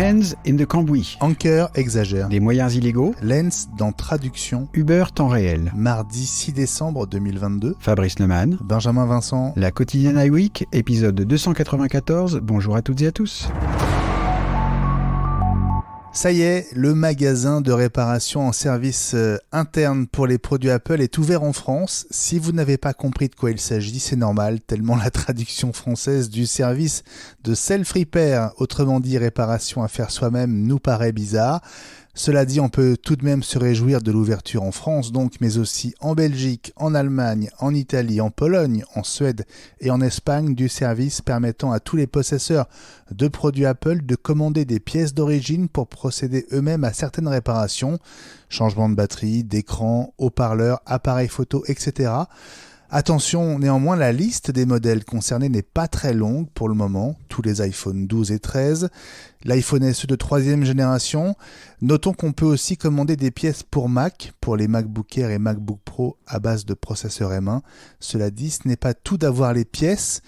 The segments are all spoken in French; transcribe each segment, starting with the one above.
Hands in the Cambouis. Anker exagère. Des moyens illégaux. Lens dans traduction. Uber temps réel. Mardi 6 décembre 2022. Fabrice Neumann. Benjamin Vincent. La quotidienne iWeek, épisode 294. Bonjour à toutes et à tous. Ça y est, le magasin de réparation en service interne pour les produits Apple est ouvert en France. Si vous n'avez pas compris de quoi il s'agit, c'est normal, tellement la traduction française du service de self-repair, autrement dit réparation à faire soi-même, nous paraît bizarre. Cela dit, on peut tout de même se réjouir de l'ouverture en France, donc, mais aussi en Belgique, en Allemagne, en Italie, en Pologne, en Suède et en Espagne du service permettant à tous les possesseurs de produits Apple de commander des pièces d'origine pour procéder eux-mêmes à certaines réparations, changement de batterie, d'écran, haut-parleur, appareil photo, etc. Attention, néanmoins, la liste des modèles concernés n'est pas très longue pour le moment, tous les iPhone 12 et 13, l'iPhone SE de 3e génération. Notons qu'on peut aussi commander des pièces pour Mac, pour les MacBook Air et MacBook Pro à base de processeur M1. Cela dit, ce n'est pas tout d'avoir les pièces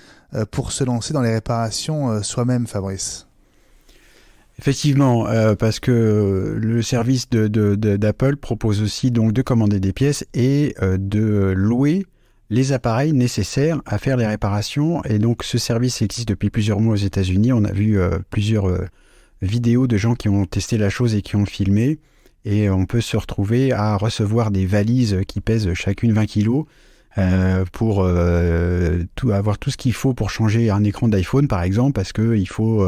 pour se lancer dans les réparations soi-même, Fabrice. Effectivement, parce que le service d'Apple propose aussi donc de commander des pièces et de louer les appareils nécessaires à faire les réparations. Et donc ce service existe depuis plusieurs mois aux États-Unis. On a vu plusieurs vidéos de gens qui ont testé la chose et qui ont filmé. Et on peut se retrouver à recevoir des valises qui pèsent chacune 20 kilos pour avoir tout ce qu'il faut pour changer un écran d'iPhone, par exemple, parce qu'il faut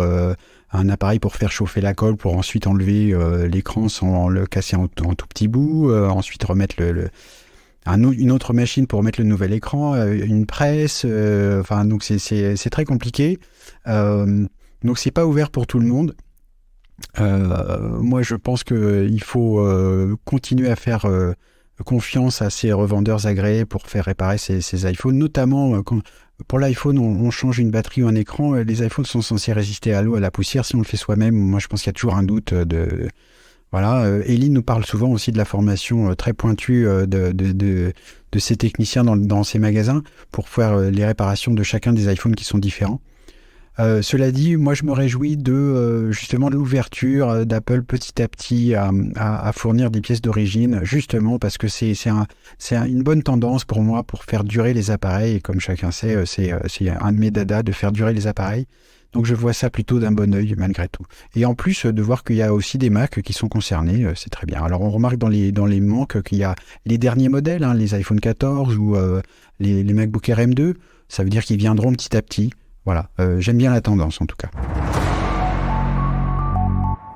un appareil pour faire chauffer la colle, pour ensuite enlever l'écran sans le casser en tout petits bouts, ensuite remettre une autre machine pour mettre le nouvel écran, une presse, donc c'est très compliqué. Donc c'est pas ouvert pour tout le monde. Moi je pense qu'il faut continuer à faire confiance à ces revendeurs agréés pour faire réparer ces iPhones, notamment quand pour l'iPhone on change une batterie ou un écran, les iPhones sont censés résister à l'eau, à la poussière. Si on le fait soi-même, moi je pense qu'il y a toujours un doute de... Voilà, Eline nous parle souvent aussi de la formation très pointue de ces techniciens dans ces magasins pour faire les réparations de chacun des iPhones qui sont différents. Cela dit, moi je me réjouis justement de l'ouverture d'Apple petit à petit à fournir des pièces d'origine, justement parce que c'est une bonne tendance pour moi pour faire durer les appareils. Et comme chacun sait, c'est un de mes dadas de faire durer les appareils. Donc je vois ça plutôt d'un bon œil malgré tout. Et en plus de voir qu'il y a aussi des Mac qui sont concernés, c'est très bien. Alors on remarque dans les manques qu'il y a les derniers modèles, les iPhone 14 ou les MacBook Air M2. Ça veut dire qu'ils viendront petit à petit. Voilà, j'aime bien la tendance en tout cas.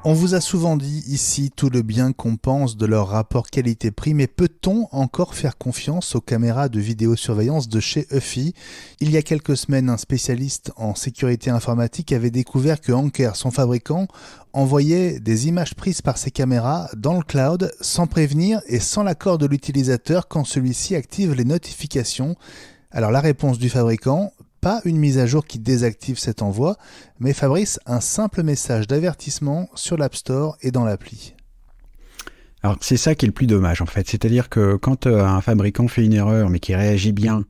On vous a souvent dit ici tout le bien qu'on pense de leur rapport qualité-prix, mais peut-on encore faire confiance aux caméras de vidéosurveillance de chez Eufy ? Il y a quelques semaines, un spécialiste en sécurité informatique avait découvert que Anker, son fabricant, envoyait des images prises par ses caméras dans le cloud sans prévenir et sans l'accord de l'utilisateur quand celui-ci active les notifications. Alors la réponse du fabricant ? Pas une mise à jour qui désactive cet envoi, mais Fabrice, un simple message d'avertissement sur l'App Store et dans l'appli. Alors c'est ça qui est le plus dommage en fait, c'est-à-dire que quand un fabricant fait une erreur mais qui réagit bien,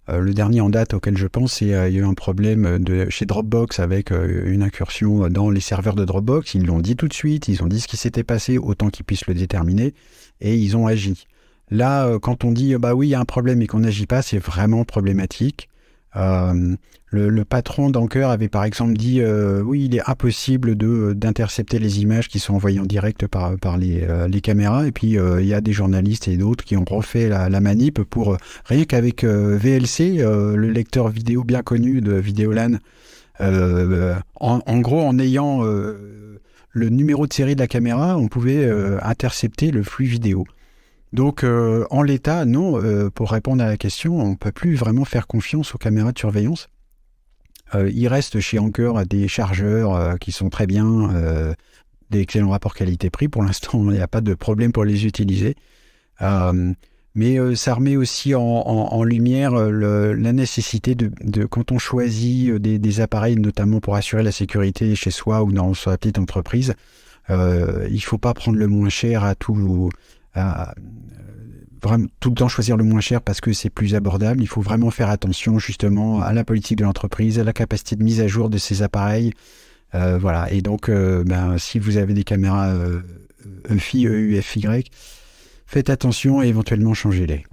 le dernier en date auquel je pense, c'est il y a eu un problème chez Dropbox avec une incursion dans les serveurs de Dropbox. Ils l'ont dit tout de suite, ils ont dit ce qui s'était passé autant qu'ils puissent le déterminer et ils ont agi. Là, quand on dit bah oui il y a un problème et qu'on n'agit pas, c'est vraiment problématique. Le patron d'Anker avait par exemple dit oui il est impossible d'intercepter les images qui sont envoyées en direct par les caméras, et puis il y a des journalistes et d'autres qui ont refait la manip pour rien qu'avec VLC, le lecteur vidéo bien connu de Vidéolan, en gros en ayant le numéro de série de la caméra on pouvait intercepter le flux vidéo. Donc, en l'état, non, pour répondre à la question, on ne peut plus vraiment faire confiance aux caméras de surveillance. Il reste chez Anker des chargeurs qui sont très bien, d'excellents rapports qualité-prix. Pour l'instant, il n'y a pas de problème pour les utiliser. Mais ça remet aussi en lumière la nécessité de quand on choisit des appareils, notamment pour assurer la sécurité chez soi ou dans sa petite entreprise, il ne faut pas prendre le moins cher vraiment tout le temps choisir le moins cher parce que c'est plus abordable. Il faut vraiment faire attention justement à la politique de l'entreprise, à la capacité de mise à jour de ces appareils, Voilà. Et donc, si vous avez des caméras EFI, EUFY, faites attention et éventuellement changez-les.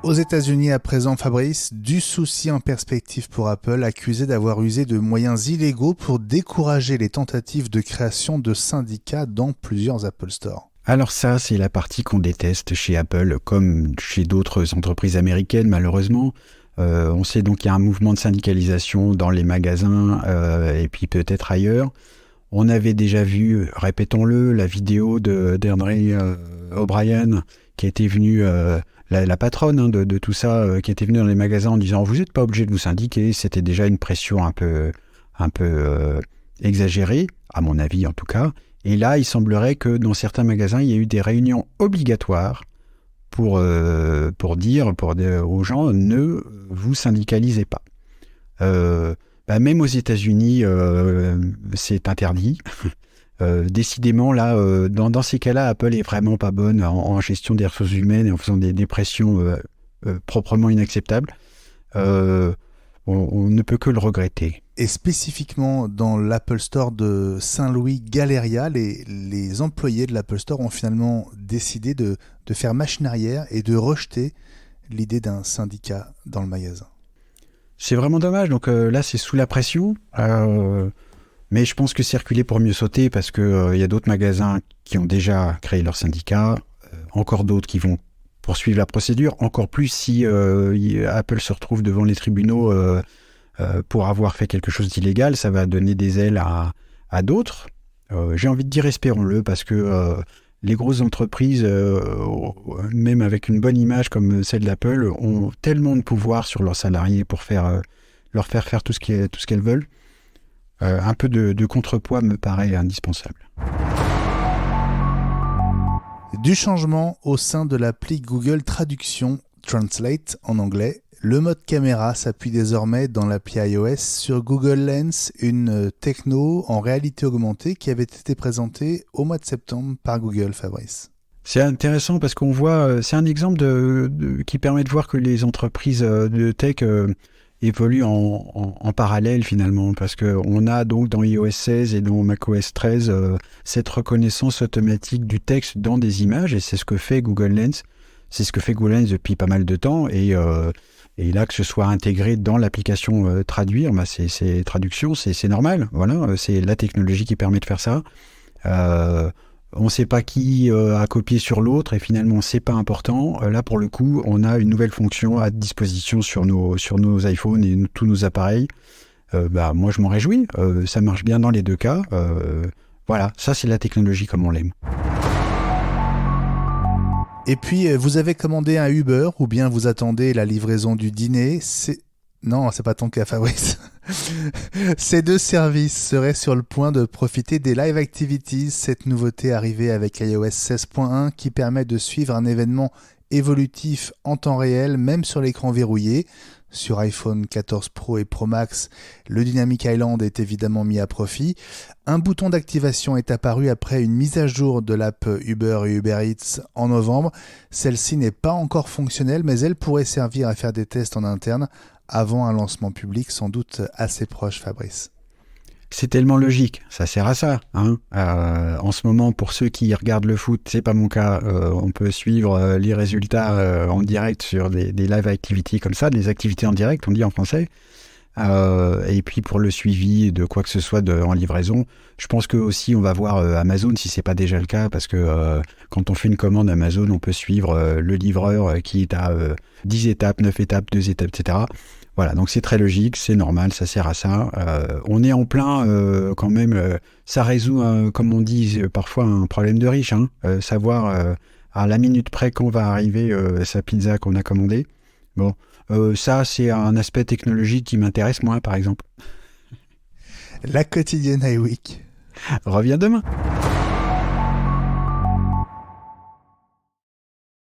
Aux États-Unis à présent, Fabrice, du souci en perspective pour Apple, accusé d'avoir usé de moyens illégaux pour décourager les tentatives de création de syndicats dans plusieurs Apple Store. Alors ça, c'est la partie qu'on déteste chez Apple, comme chez d'autres entreprises américaines, malheureusement. On sait donc qu'il y a un mouvement de syndicalisation dans les magasins et puis peut-être ailleurs. On avait déjà vu, répétons-le, la vidéo d'Andrew O'Brien qui était venue... La patronne de tout ça, qui était venue dans les magasins en disant « Vous n'êtes pas obligé de vous syndiquer », c'était déjà une pression un peu exagérée, à mon avis en tout cas. Et là, il semblerait que dans certains magasins, il y a eu des réunions obligatoires pour dire aux gens « Ne vous syndicalisez pas ». Même aux États-Unis, c'est interdit. Décidément, là, dans ces cas-là, Apple est vraiment pas bonne en gestion des ressources humaines et en faisant des pressions proprement inacceptables. On ne peut que le regretter. Et spécifiquement dans l'Apple Store de Saint-Louis Galleria, les employés de l'Apple Store ont finalement décidé de faire machine arrière et de rejeter l'idée d'un syndicat dans le magasin. C'est vraiment dommage. Donc là, c'est sous la pression. Mais je pense que c'est reculé pour mieux sauter parce que y a d'autres magasins qui ont déjà créé leur syndicat, encore d'autres qui vont poursuivre la procédure, encore plus si Apple se retrouve devant les tribunaux pour avoir fait quelque chose d'illégal, ça va donner des ailes à d'autres. J'ai envie de dire espérons-le parce que les grosses entreprises, même avec une bonne image comme celle d'Apple, ont tellement de pouvoir sur leurs salariés pour leur faire faire tout ce qu'elles veulent. Un peu de contrepoids me paraît indispensable. Du changement au sein de l'appli Google Traduction Translate en anglais. Le mode caméra s'appuie désormais dans l'appli iOS sur Google Lens, une techno en réalité augmentée qui avait été présentée au mois de septembre par Google, Fabrice. C'est intéressant parce qu'on voit, c'est un exemple qui permet de voir que les entreprises de tech évoluent en parallèle finalement, parce qu'on a donc dans iOS 16 et dans macOS 13 cette reconnaissance automatique du texte dans des images, et c'est ce que fait Google Lens. C'est ce que fait Google Lens depuis pas mal de temps, et là que ce soit intégré dans l'application Traduire, c'est traduction, c'est normal, voilà, c'est la technologie qui permet de faire ça. On ne sait pas qui a copié sur l'autre et finalement c'est pas important. Là pour le coup, on a une nouvelle fonction à disposition sur nos iPhones et tous nos appareils. Moi je m'en réjouis, ça marche bien dans les deux cas. Voilà, ça c'est la technologie comme on l'aime. Et puis vous avez commandé un Uber ou bien vous attendez la livraison du dîner. Non, c'est pas ton cas, Fabrice. Ces deux services seraient sur le point de profiter des Live Activities, cette nouveauté arrivée avec iOS 16.1 qui permet de suivre un événement évolutif en temps réel, même sur l'écran verrouillé. Sur iPhone 14 Pro et Pro Max, le Dynamic Island est évidemment mis à profit. Un bouton d'activation est apparu après une mise à jour de l'app Uber et Uber Eats en novembre. Celle-ci n'est pas encore fonctionnelle, mais elle pourrait servir à faire des tests en interne avant un lancement public sans doute assez proche, Fabrice. C'est tellement logique, ça sert à ça. En ce moment, pour ceux qui regardent le foot, c'est pas mon cas, on peut suivre les résultats en direct sur des live activities comme ça, des activités en direct, on dit en français. Et puis pour le suivi de quoi que ce soit en livraison, je pense que aussi on va voir Amazon si c'est pas déjà le cas, parce que quand on fait une commande Amazon, on peut suivre le livreur qui est à 10 étapes, 9 étapes, 2 étapes, etc. Voilà, donc c'est très logique, c'est normal, ça sert à ça. On est en plein quand même, ça résout, comme on dit parfois, un problème de riche, savoir à la minute près quand va arriver sa pizza qu'on a commandée. Bon, ça c'est un aspect technologique qui m'intéresse moi par exemple. La quotidienne iWeek revient demain.